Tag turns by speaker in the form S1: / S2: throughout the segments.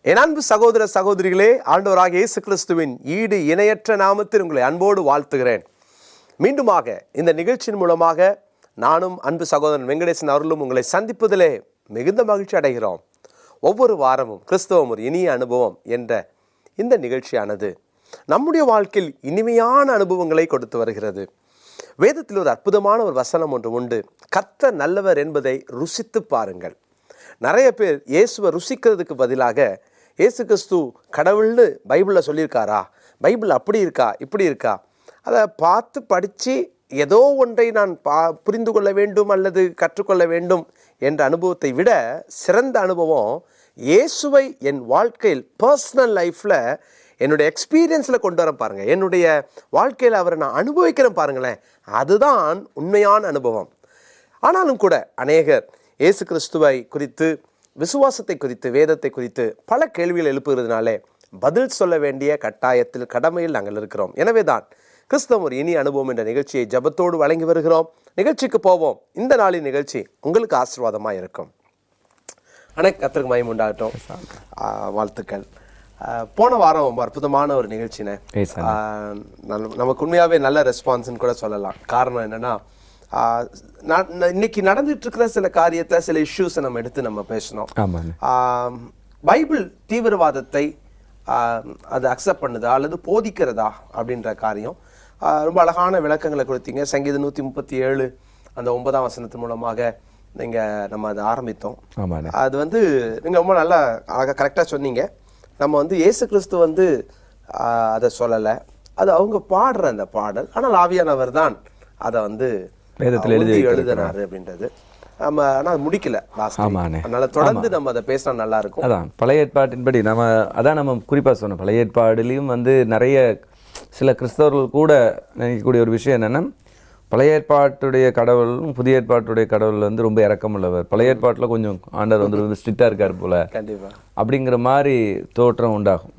S1: என் அன்பு சகோதர சகோதரிகளே, ஆண்டவராக இயேசு கிறிஸ்துவின் ஈடு இணையற்ற நாமத்தில் உங்களை அன்போடு வாழ்த்துகிறேன். மீண்டுமாக இந்த நிகழ்ச்சியின் மூலமாக நானும் அன்பு சகோதரன் வெங்கடேசன் அவர்களும் உங்களை சந்திப்பதிலே மிகுந்த மகிழ்ச்சி அடைகிறோம். ஒவ்வொரு வாரமும் கிறிஸ்தவம் ஒரு இனிய அனுபவம் என்ற இந்த நிகழ்ச்சியானது நம்முடைய வாழ்க்கையில் இனிமையான அனுபவங்களை கொடுத்து வருகிறது. வேதத்தில் ஒரு அற்புதமான ஒரு வசனம் ஒன்று உண்டு. கர்த்தர் நல்லவர் என்பதை ருசித்து பாருங்கள். நிறைய பேர் இயேசுவை ருசிக்கிறதுக்கு பதிலாக இயேசு கிறிஸ்து கடவுள்னு பைபிளில் சொல்லியிருக்காரா, பைபிள் அப்படி இருக்கா இப்படி இருக்கா, அதை பார்த்து படித்து ஏதோ ஒன்றை நான் புரிந்து கொள்ள வேண்டும் அல்லது கற்றுக்கொள்ள வேண்டும் என்ற அனுபவத்தை விட சிறந்த அனுபவம் இயேசுவை என் வாழ்க்கையில் பர்சனல் லைஃப்பில் என்னுடைய எக்ஸ்பீரியன்ஸில் கொண்டு வர பாருங்கள். என்னுடைய வாழ்க்கையில் அவரை நான் அனுபவிக்கிறேன் பாருங்களேன், அதுதான் உண்மையான அனுபவம். ஆனாலும் கூட அநேகர் இயேசு கிறிஸ்துவை குறித்து, விசுவாசத்தை குறித்து, வேதத்தை குறித்து பல கேள்விகள் எழுப்புகிறதுனாலே பதில் சொல்ல வேண்டிய கட்டாயத்தில், கடமையில் நாங்கள் இருக்கிறோம். எனவே தான் கிறிஸ்தவம் ஒரு இனிய அனுபவம் என்ற நிகழ்ச்சியை ஜபத்தோடு வழங்கி வருகிறோம். நிகழ்ச்சிக்கு போவோம். இந்த நாளின் நிகழ்ச்சி உங்களுக்கு ஆசீர்வாதமாக இருக்கும். கர்த்தருக்கு மகிமை உண்டாகட்டும். வாழ்த்துக்கள். போன வாரம் ரொம்ப அற்புதமான ஒரு நிகழ்ச்சினே. நமக்கு உண்மையாகவே நல்ல ரெஸ்பான்ஸ்ன்னு கூட சொல்லலாம். காரணம் என்னன்னா, இன்னைக்கு நடந்துட்டு இருக்கிற சில காரியத்தை, சில இஷ்யூஸை நம்ம எடுத்து நம்ம பேசணும். பைபிள் தீவிரவாதத்தை அது அக்செப்ட் பண்ணுதா அல்லது போதிக்கிறதா அப்படின்ற காரியம் ரொம்ப அழகான விளக்கங்களை கொடுத்தீங்க. சங்கீதம் 137 அந்த 9ஆம் வசனத்தின் மூலமாக நம்ம அதை ஆரம்பித்தோம். அது நீங்க ரொம்ப நல்லா அழகாக கரெக்டாக சொன்னீங்க. நம்ம இயேசு கிறிஸ்து அதை சொல்லலை, அது அவங்க பாடுற அந்த பாடல். ஆனால் ஆவியானவர் தான் அதை வேதத்தில் எழுதுறாரு அப்படின்றது நம்ம ஆனால் முடிக்கல. அதனால தொடர்ந்து நம்ம அதை பேசினா நல்லா இருக்கும்.
S2: அதான் பழைய ஏற்பாட்டின்படி நம்ம குறிப்பாக சொன்னோம். பழைய ஏற்பாடுலையும் நிறைய சில கிறிஸ்தவர்கள் கூட நினைக்கக்கூடிய ஒரு விஷயம் என்னென்னா, பழைய ஏற்பாட்டுடைய கடவுளும் புதிய ஏற்பாட்டுடைய கடவுள் ரொம்ப இரக்கம் உள்ளவர். பழைய ஏற்பாட்டில் கொஞ்சம் ஆண்டவர் ரொம்ப ஸ்ட்ரிக்டாக இருக்கார் போல
S1: கண்டிப்பாக அப்படிங்கிற
S2: மாதிரி தோற்றம் உண்டாகும்.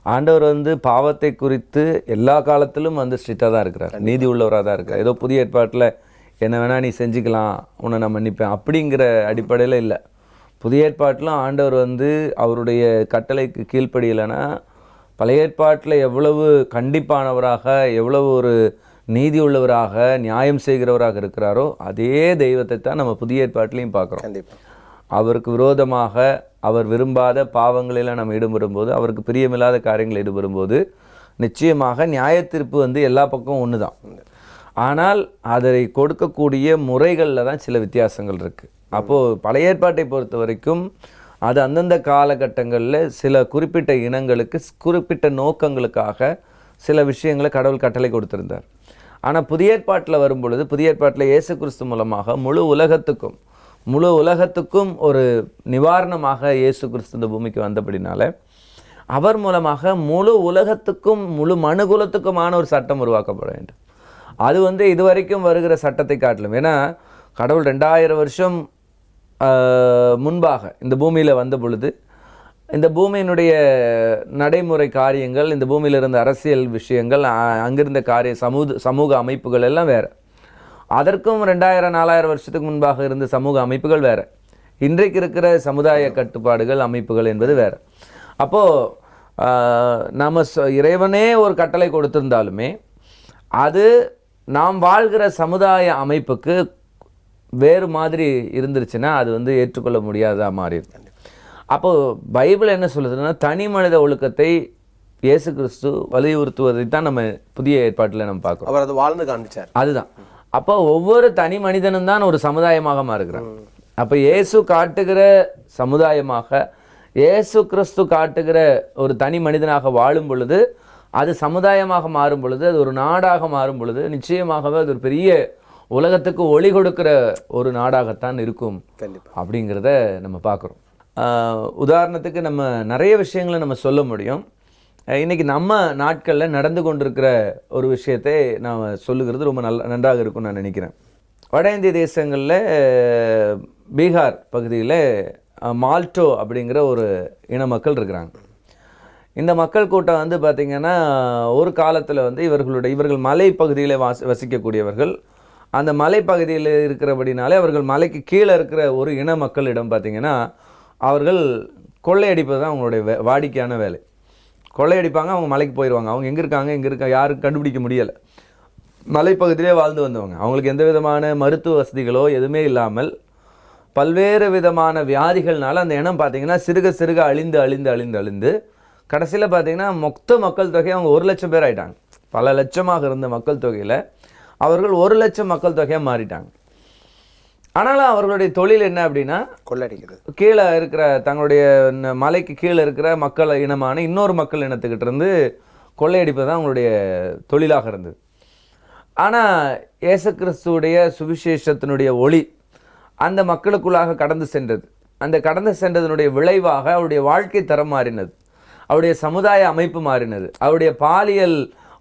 S2: ஆண்டவர் பாவத்தை குறித்து எல்லா காலத்திலும் ஸ்ட்ரிக்டாக தான் இருக்கிறார், நீதி உள்ளவராக தான் இருக்கிறார். ஏதோ புதிய ஏற்பாட்டில் என்ன வேணால் நீ செஞ்சுக்கலாம், உன்னை நான் மன்னிப்பேன் அப்படிங்கிற அடிப்படையில் இல்லை. புதிய ஏற்பாட்டிலும் ஆண்டவர் அவருடைய கட்டளைக்கு கீழ்ப்படியலைன்னா, பழைய ஏற்பாட்டில் எவ்வளவு கண்டிப்பானவராக, எவ்வளவு ஒரு நீதி உள்ளவராக, நியாயம் செய்கிறவராக இருக்கிறாரோ அதே தெய்வத்தை தான் நம்ம புதிய ஏற்பாட்டிலையும் பார்க்குறோம்.
S1: கண்டிப்பாக
S2: அவருக்கு விரோதமாக, அவர் விரும்பாத பாவங்களெல்லாம் நம்ம ஈடுபடும்போது, அவருக்கு பிரியமில்லாத காரியங்கள் ஈடுபடும்போது நிச்சயமாக நியாயத்தீர்ப்பு எல்லா பக்கமும் ஒன்று தான். ஆனால் அதை கொடுக்கக்கூடிய முறைகளில் தான் சில வித்தியாசங்கள் இருக்குது. அப்போது பழைய ஏற்பாட்டை பொறுத்த வரைக்கும் அது அந்தந்த காலகட்டங்களில் சில குறிப்பிட்ட இனங்களுக்கு, குறிப்பிட்ட நோக்கங்களுக்காக சில விஷயங்களை கடவுள் கட்டளை கொடுத்திருந்தார். ஆனால் புதிய ஏற்பாட்டில் வரும்பொழுது, புதிய ஏற்பாட்டில் இயேசு கிறிஸ்து மூலமாக முழு உலகத்துக்கும் ஒரு நிவாரணமாக இயேசு கிறிஸ்து இந்த பூமிக்கு வந்தபடினால அவர் மூலமாக முழு உலகத்துக்கும், முழு மனுகுலத்துக்குமான ஒரு சட்டம் உருவாக்கப்பட வேண்டும். அது இதுவரைக்கும் வருகிற சட்டத்தை காட்டிலும், ஏன்னா கடவுள் 2000 வருஷம் முன்பாக இந்த பூமியில் வந்த பொழுது இந்த பூமியினுடைய நடைமுறை காரியங்கள், இந்த பூமியில் இருந்த அரசியல் விஷயங்கள், அங்கிருந்த சமூக அமைப்புகள் எல்லாம் வேறு. அதற்கும் 2000-4000 வருஷத்துக்கு முன்பாக இருந்த சமூக அமைப்புகள் வேறு. இன்றைக்கு இருக்கிற சமுதாய கட்டுப்பாடுகள், அமைப்புகள் என்பது வேறு. அப்போது நம்ம இறைவனே ஒரு கட்டளை கொடுத்திருந்தாலுமே அது நாம் வாழ்கிற சமுதாய அமைப்புக்கு வேறு மாதிரி இருந்துருச்சுன்னா அது ஏற்றுக்கொள்ள முடியாததாக மாறிடும். அப்போது பைபிள் என்ன சொல்லுதுன்னா, தனி மனித ஒழுக்கத்தை இயேசு கிறிஸ்து வலியுறுத்துவதை தான் நம்ம புதிய ஏற்பாட்டில் நம்ம பார்க்கணும்.
S1: அவர் அதை வாழ்ந்து காண்பிச்சார்.
S2: அதுதான். அப்போ ஒவ்வொரு தனி மனிதனும் தான் ஒரு சமுதாயமாக மாறுகிறான். அப்போ இயேசு காட்டுகிற சமுதாயமாக, இயேசு கிறிஸ்து காட்டுகிற ஒரு தனி மனிதனாக வாழும் பொழுது, அது சமுதாயமாக மாறும் பொழுது, அது ஒரு நாடாக மாறும் பொழுது, நிச்சயமாகவே அது ஒரு பெரிய உலகத்துக்கு ஒளி கொடுக்கிற ஒரு நாடாகத்தான் இருக்கும் அப்படிங்கிறத நம்ம பார்க்குறோம். உதாரணத்துக்கு நம்ம நிறைய விஷயங்களை நம்ம சொல்ல முடியும். இன்றைக்கி நம்ம நாட்களில் நடந்து கொண்டிருக்கிற ஒரு விஷயத்தை நான் சொல்லுகிறது ரொம்ப நன்றாக இருக்கும்னு நான் நினைக்கிறேன். வட இந்திய தேசங்களில் பீகார் பகுதியில் மால்டோ அப்படிங்கிற ஒரு இன மக்கள் இருக்கிறாங்க. இந்த மக்கள் கூட்டம் பார்த்திங்கன்னா ஒரு காலத்தில் இவர்கள் மலை பகுதியில் வசிக்கக்கூடியவர்கள். அந்த மலைப்பகுதியில் இருக்கிறபடினாலே அவர்கள் மலைக்கு கீழே இருக்கிற ஒரு இன மக்களிடம் பார்த்திங்கன்னா அவர்கள் கொள்ளையடிப்பது தான் அவங்களுடைய வாடிக்கையான வேலை. கொள்ளையடிப்பாங்க, அவங்க மலைக்கு போயிடுவாங்க. அவங்க எங்கே இருக்காங்க யாரும் கண்டுபிடிக்க முடியலை. மலைப்பகுதியிலே வாழ்ந்து வந்தவங்க. அவங்களுக்கு எந்த விதமான மருத்துவ வசதிகளோ எதுவுமே இல்லாமல் பல்வேறு விதமான வியாதிகள்னால அந்த இனம் பார்த்திங்கன்னா சிறுக சிறுக அழிந்து கடைசியில் பார்த்திங்கன்னா மொத்த மக்கள் தொகை அவங்க 1 லட்சம் பேர் ஆகிட்டாங்க. பல லட்சமாக இருந்த மக்கள் தொகையில் அவர்கள் 1 லட்சம் மக்கள் தொகையாக மாறிட்டாங்க. ஆனாலும் அவர்களுடைய தொழில் என்ன அப்படின்னா
S1: கொள்ளடிக்கிறது.
S2: கீழே இருக்கிற தங்களுடைய மலைக்கு கீழே இருக்கிற மக்கள் இனமான இன்னொரு மக்கள் இனத்துக்கிட்ட இருந்து கொள்ளையடிப்பது தான் அவங்களுடைய தொழிலாக இருந்தது. ஆனால் இயேசு கிறிஸ்துவுடைய சுவிசேஷத்தினுடைய ஒளி அந்த மக்களுக்குள்ளாக கடந்து சென்றது. அந்த கடந்து சென்றதனுடைய விளைவாக அவருடைய வாழ்க்கை தரம் மாறினது, அவருடைய சமுதாய அமைப்பு மாறினது, அவருடைய பாலியல்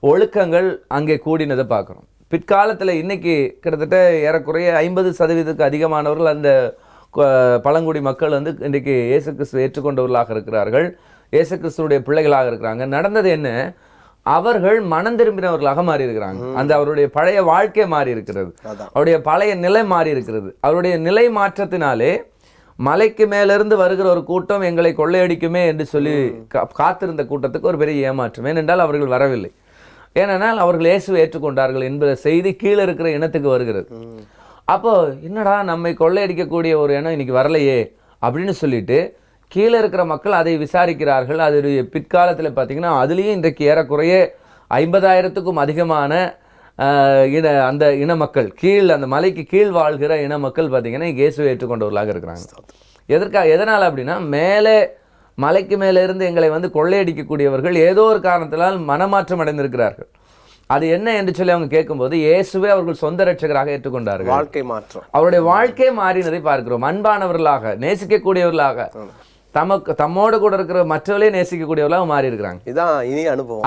S2: ஒழுக்கங்கள் அங்கே கூடினதை பார்க்குறோம். பிற்காலத்தில் இன்னைக்கு கிட்டத்தட்ட ஏறக்குறைய 50% அதிகமானவர்கள் அந்த பழங்குடி மக்கள் வந்து இன்றைக்கு இயேசு கிறிஸ்துவை ஏற்றுக்கொண்டவர்களாக இருக்கிறார்கள், இயேசு கிறிஸ்துவுடைய பிள்ளைகளாக இருக்கிறாங்க. நடந்தது என்ன? அவர்கள் மனம் திரும்பினவர்களாக மாறி இருக்கிறாங்க. அந்த அவருடைய பழைய வாழ்க்கை மாறி இருக்கிறது, அவருடைய பழைய நிலை மாறி இருக்கிறது. அவருடைய நிலை மாற்றத்தினாலே மலைக்கு மேலிருந்து வருகிற ஒரு கூட்டம் எங்களை கொள்ளையடிக்குமே என்று சொல்லி காத்திருந்த கூட்டத்துக்கு ஒரு பெரிய ஏமாற்றம். ஏனென்றால் அவர்கள் வரவில்லை. ஏனென்றால் அவர்கள் இயேசுவை ஏற்றுக்கொண்டார்கள் என்கிற செய்தி கீழே இருக்கிற இனத்துக்கு வருகிறது. அப்போ என்னடா நம்மை கொள்ளையடிக்கக்கூடிய ஒரு இனம் இன்னைக்கு வரலையே அப்படின்னு சொல்லிட்டு கீழே இருக்கிற மக்கள் அதை விசாரிக்கிறார்கள். அது பிற்காலத்தில் பார்த்தீங்கன்னா அதுலேயும் இன்றைக்கு ஏறக்குறைய 50,000க்கும் அதிகமான அந்த இன மக்கள் அந்த மலைக்கு கீழ் வாழ்கிற இன மக்கள் பார்த்தீங்கன்னா இயேசுவை ஏற்றுக்கொண்டவர்களாக இருக்கிறாங்க. எதனால் அப்படின்னா மேலே மலைக்கு மேலே இருந்து எங்களை வந்து கொள்ளையடிக்கக்கூடியவர்கள் ஏதோ ஒரு காரணத்தினால் மனமாற்றம் அடைந்திருக்கிறார்கள். அது என்ன என்று சொல்லி அவங்க கேட்கும்போது இயேசுவே அவர்கள் சொந்த ரட்சகராக ஏற்றுக்கொண்டார்கள்.
S1: வாழ்க்கை மாற்றம், அவருடைய
S2: வாழ்க்கை மாறினதை பார்க்கிறோம். அன்பானவர்களாக, நேசிக்கக்கூடியவர்களாக, தம்மோடு கூட இருக்கிற மற்றவர்களே நேசிக்கக்கூடியவர்களாக மாறி இருக்கிறாங்க.
S1: இதுதான் இனி அனுபவம்.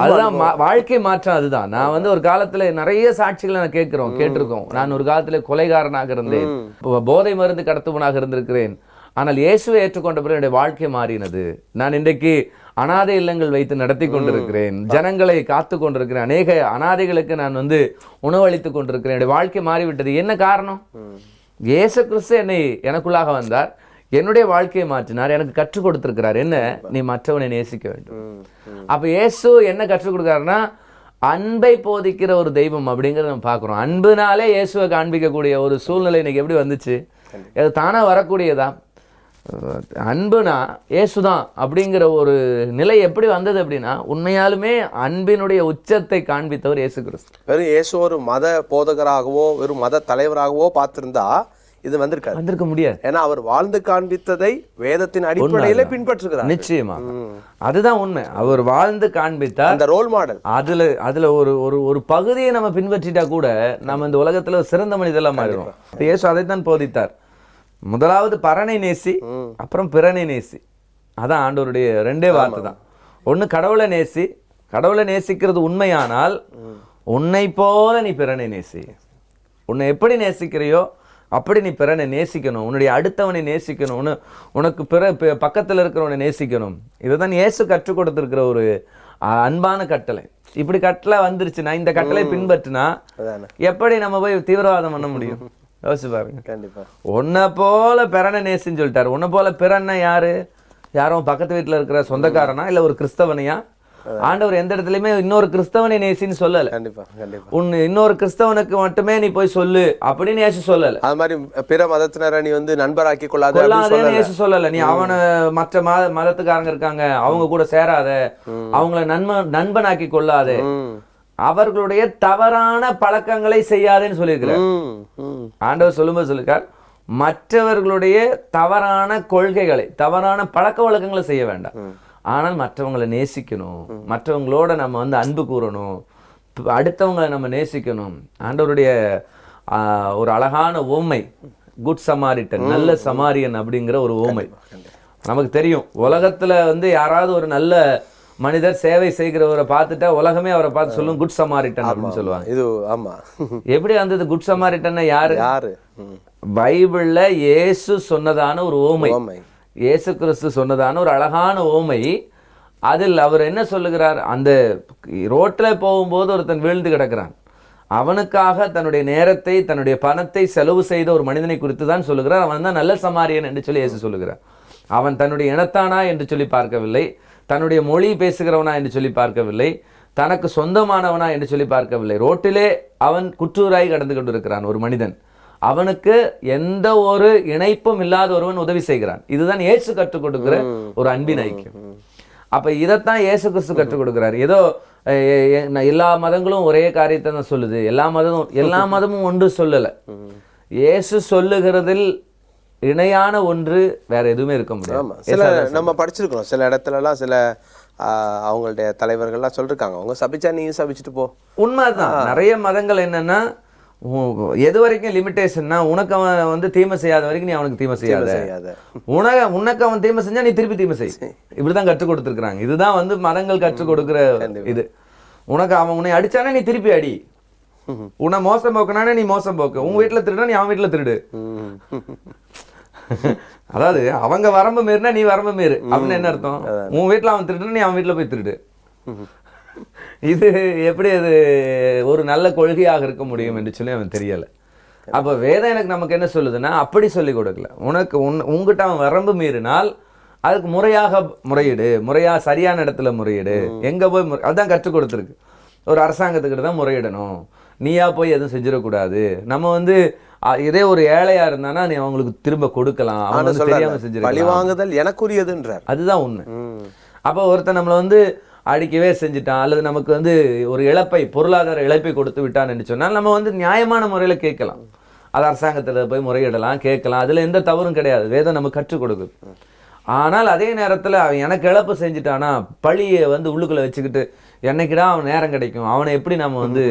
S2: அதுதான் வாழ்க்கை மாற்றம். அதுதான் நான் வந்து ஒரு காலத்துல நிறைய சாட்சிகளை நான் கேட்டிருக்கோம். நான் ஒரு காலத்துல கொலைகாரனாக இருந்தேன், போதை மருந்து கடத்துவனாக இருந்திருக்கிறேன். ஆனால் இயேசுவை ஏற்றுக்கொண்ட பிறகு என்னுடைய வாழ்க்கை மாறினது. நான் இன்றைக்கு அனாதை இல்லங்கள் வைத்து நடத்தி கொண்டிருக்கிறேன், ஜனங்களை காத்து கொண்டிருக்கிறேன், அநேக அனாதைகளுக்கு நான் வந்து உணவளித்துக் கொண்டிருக்கிறேன். என்னுடைய வாழ்க்கை மாறிவிட்டது. என்ன காரணம்? இயேசு கிறிஸ்து எனக்குள்ளாக வந்தார், என்னுடைய வாழ்க்கையை மாற்றினார், எனக்கு கற்றுக் கொடுத்திருக்கிறார். என்ன? நீ மற்றவனை நேசிக்க வேண்டும். அப்ப இயேசு என்ன கற்றுக் கொடுக்கிறாருன்னா அன்பை போதிக்கிற ஒரு தெய்வம் அப்படிங்கிறத நம்ம பார்க்கிறோம். அன்புனாலே இயேசுவை காண்பிக்கக்கூடிய ஒரு சூழ்நிலை இன்னைக்கு எப்படி வந்துச்சு? அது தானா வரக்கூடியதா? அன்புனா இயேசுதான் அப்படிங்கிற ஒரு நிலை எப்படி வந்தது அப்படின்னா உண்மையாலுமே அன்பினுடைய உச்சத்தை காண்பித்தவர் இயேசு கிறிஸ்து.
S1: வெறும் இயேசு ஒரு மத போதகராகவோ வெறும் மத தலைவராகவோ பார்த்திருந்தா இது வந்திருக்க முடியாது. ஏன்னா அவர் வாழ்ந்து காண்பித்ததை வேதத்தின் அடிப்படையில பின்பற்றுகிறார்.
S2: நிச்சயமா அதுதான் உண்மை. அவர் வாழ்ந்து காண்பித்தார், அந்த
S1: ரோல் மாடல்.
S2: அதுல ஒரு பகுதியை நம்ம பின்பற்றிட்டா கூட நம்ம இந்த உலகத்துல சிறந்த மனிதெல்லாம் மாறிடும். இயேசு அதைத்தான் போதித்தார். முதலாவது பரனை நேசி, அப்புறம் பிறனை நேசி. அதான் ஆண்டவருடைய 2 வார்த்தை தான். ஒண்ணு கடவுளை நேசி. கடவுளை நேசிக்கிறது உண்மையானால் உன்னை போல நீ பிறனை நேசி. உன்னை எப்படி நேசிக்கிறையோ அப்படி நீ பிறனை நேசிக்கணும். உன்னுடைய அடுத்தவனை நேசிக்கணும். உனக்கு பக்கத்தில் இருக்கிறவனை நேசிக்கணும். இதுதான் இயேசு கற்றுக் கொடுத்திருக்கிற ஒரு அன்பான கட்டளை. இப்படி கட்டளை வந்துருச்சுன்னா இந்த கட்டளை பின்பற்றினா எப்படி நம்ம போய் தீவிரவாதம் பண்ண முடியும்? யோசிச்சு பாருங்க.
S1: கண்டிப்பா.
S2: உன்னை போல பிறனை நேசின்னு சொல்லிட்டாரு. உன்னை போல பிறன்னா யாரும் பக்கத்து வீட்டுல இருக்கிற சொந்தக்காரனா இல்ல ஒரு கிறிஸ்தவனையா? ஆண்டவர் எந்த இடத்துலயுமே இன்னொரு கிறிஸ்தவனை நேசின்னு சொல்லல. இன்னொரு கிறிஸ்தவனுக்கு மட்டுமே நீ போய் சொல்லு அப்படின்னு இயேசு சொல்லல.
S1: அது மாதிரி பிற மதத்தினரை நீ வந்து நண்பராக்கி
S2: கொள்ளாதேன்னு இயேசு சொல்லல. நீ அவனை மற்ற மதத்துக்காரங்க இருக்காங்க அவங்க கூட சேராத, அவங்கள நண்பனாக்கி கொள்ளாதே, அவர்களுடைய தவறான பழக்கங்களை செய்யாதேன்னு சொல்லியிருக்கிறார். ஆண்டவர் சொல்லும்போது சொல்லிருக்கார் மற்றவர்களுடைய தவறான கொள்கைகளை, தவறான பழக்க வழக்கங்களை செய்ய வேண்டாம், ஆனால் மற்றவங்களை நேசிக்கணும், மற்றவங்களோட நம்ம வந்து அன்பு கூறணும், அடுத்தவங்களை நம்ம நேசிக்கணும். ஆண்டவருடைய ஒரு அழகான ஓமை குட் சமாரிட்டன், நல்ல சமாரியன் அப்படிங்கிற ஒரு ஓமை நமக்கு தெரியும். உலகத்துல வந்து யாராவது ஒரு நல்ல மனிதர் சேவை செய்கிறவரை பார்த்துட்டா உலகமே அவரை பார்த்து சொல்லும் குட் சமாரிட்டன் அப்படின்னு சொல்லுவாங்க.
S1: இது ஆமா.
S2: எப்படி வந்தது குட் சமாரிட்டன்? யாரு? பைபிள்ல இயேசு சொன்னதான ஒரு ஓமை, இயேசு கிறிஸ்து சொன்னதான ஒரு அழகான ஓமை. அதில் அவர் என்ன சொல்லுகிறார்? அந்த ரோட்ல போகும்போது ஒருத்தன் வீழ்ந்து கிடக்கிறான், அவனுக்காக தன்னுடைய நேரத்தை தன்னுடைய பணத்தை செலவு செய்த ஒரு மனிதனை குறித்து தான் சொல்லுகிறார். அவன் தான் நல்ல சமாரியன் என்று சொல்லி இயேசு சொல்லுகிறார். அவன் தன்னுடைய இனத்தானா என்று சொல்லி பார்க்கவில்லை, தன்னுடைய மொழி பேசுகிறவனா என்று சொல்லி பார்க்கவில்லை, தனக்கு சொந்தமானவனா என்று சொல்லி பார்க்கவில்லை. ரோட்டிலே அவன் குற்றூராய் கடந்து கொண்டிருக்கிறான் ஒரு மனிதன். அவனுக்கு எந்த ஒரு இணைப்பும் இல்லாத ஒருவன் உதவி செய்கிறான். இதுதான் இயேசு கற்றுக் கொடுக்கிற ஒரு அன்பின் ஐக்கியம். அப்ப இதைத்தான் இயேசு கிறிஸ்து கற்றுக் கொடுக்கிறார். ஏதோ எல்லா மதங்களும் ஒரே காரியத்தை தான் சொல்லுது, எல்லா மதமும் ஒன்று சொல்லல. இயேசு சொல்லுகிறதில் இணையான ஒன்று வேற எதுவுமே இருக்க முடியாது.
S1: சில நம்ம படிச்சிருக்கோம், சில இடத்துலலாம் சில அவங்களுடைய தலைவர்கள்லாம் சொல்லிருக்காங்க, அவங்க சபிச்சா நீயும் சபிச்சுட்டு போ.
S2: உண்மைதான். நிறைய மதங்கள் என்னன்னா எது வரைக்கும் லிமிட்டேஷன்னா, உனக்கு அவன் வந்து தீமை செய்யாத வரைக்கும் நீ அவனுக்கு தீமை செய்யாத, உனக்கு அவன் தீமை செஞ்சா நீ திருப்பி தீமை செய். இப்படிதான் கற்றுக் கொடுத்துருக்காங்க. இதுதான் வந்து மதங்கள் கற்றுக் கொடுக்கிற இது. உனக்கு அவன் உன்னை அடிச்சானே நீ திருப்பி அடி, உன்னை மோசம் போக்குனானே நீ மோசம் போக்கு, உங்க வீட்டுல திருடா நீ அவன் வீட்டுல திருடு. அதாவது அவங்க வரம்பு மீறினா நீ வரம்பு மீறு அப்படின்னு என்ன அர்த்தம்? உன் வீட்டுல அவன் திருடுனா நீ அவன் வீட்டுல போய் திருடு. இது எப்படி அது ஒரு நல்ல கொள்கையாக இருக்க முடியும் என்று சொல்லி அவன் தெரியல. அப்ப வேதம் எனக்கு நமக்கு என்ன சொல்லுதுன்னா, அப்படி சொல்லி கொடுக்கல. உனக்கு உங்ககிட்ட அவன் வரம்பு மீறினால் அதுக்கு முறையாக முறையீடு, சரியான இடத்துல முறையீடு, எங்க போய் அதான் கற்றுக் கொடுத்துருக்கு. ஒரு அரசாங்கத்துக்கிட்ட தான் முறையிடணும், நீயா போய் எதுவும் செஞ்சிடக்கூடாது. நம்ம வந்து இதே ஒரு ஏழையா இருந்தானா நீ அவங்களுக்கு திரும்ப கொடுக்கலாம், அவங்க தெரியாம செஞ்சிருக்கலாம்,
S1: எனக்குரியதுன்றார்.
S2: அதுதான் உண்மை. அப்ப ஒருத்தன் நம்மளை வந்து அடிக்கவே செஞ்சுட்டான், அல்லது நமக்கு வந்து ஒரு இழப்பை, பொருளாதார இழப்பை கொடுத்து விட்டான் என்று சொன்னால் நம்ம வந்து நியாயமான முறையில் கேட்கலாம். அது அரசாங்கத்தில் போய் முறையிடலாம், கேட்கலாம். அதில் எந்த தவறும் கிடையாது, வேதம் நமக்கு கற்றுக் கொடுக்குது. ஆனால் அதே நேரத்தில் அவன் எனக்கு இழப்பு செஞ்சுட்டானா பழியை வந்து உள்ளுக்குள்ளே வச்சுக்கிட்டு என்னைக்கிடா அவன் நேரம் கிடைக்கும், அவனை எப்படி நம்ம வந்து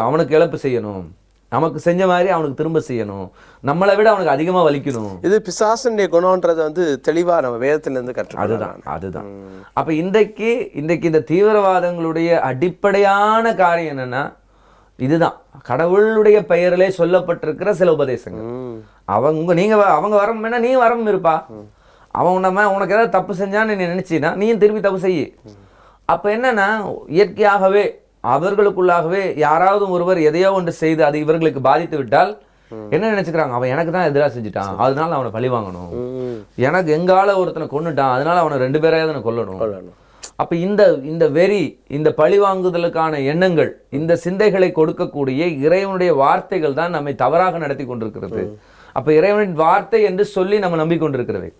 S2: அவனுக்கு இழப்பு செய்யணும், நமக்கு செஞ்ச மாதிரி அவனுக்கு திரும்ப செய்யணும், நம்மளை விட அவனுக்கு அதிகமா வலிக்கணும்.
S1: இது பிசாசனுடைய குணம்ன்றது வந்து தெளிவா நம்ம வேதத்துல இருந்து கற்றுக்கலாம்.
S2: அதுதான். அப்ப இன்றைக்கு இந்த தீவிரவாதங்களுடைய அடிப்படையான காரியம் என்னன்னா, இதுதான் கடவுளுடைய பெயரிலே சொல்லப்பட்டிருக்கிற சில உபதேசங்கள். அவங்க வரம்னா நீ வரம் இருப்பா, அவன் உனக்கு ஏதாவது தப்பு செஞ்சான்னு நீ நினைச்சினா நீயும் திரும்பி தப்பு செய்ய. அப்ப என்னன்னா, இயற்கையாகவே அவர்களுக்குள்ளாகவே யாராவது ஒருவர் எதையோ ஒன்று செய்து அது இவர்களுக்கு பாதித்து விட்டால் என்ன நினைச்சுக்கிறாங்க, அவன் எனக்கு தான் எதிராக செஞ்சுட்டான் அதனால அவனை பழி வாங்கணும், எனக்கு எங்கால ஒருத்தனை கொன்னுட்டான் அதனால அவனை 2 பேரையாவது கொல்லணும். அப்ப இந்த வெறி, இந்த பழி வாங்குதலுக்கான எண்ணங்கள், இந்த சிந்தைகளை கொடுக்கக்கூடிய இறைவனுடைய வார்த்தைகள் தான் நம்மை தவறாக நடத்தி கொண்டிருக்கிறது. அப்ப இறைவனின் வார்த்தை என்று சொல்லி நம்ம நம்பிக்கொண்டிருக்கிறவை.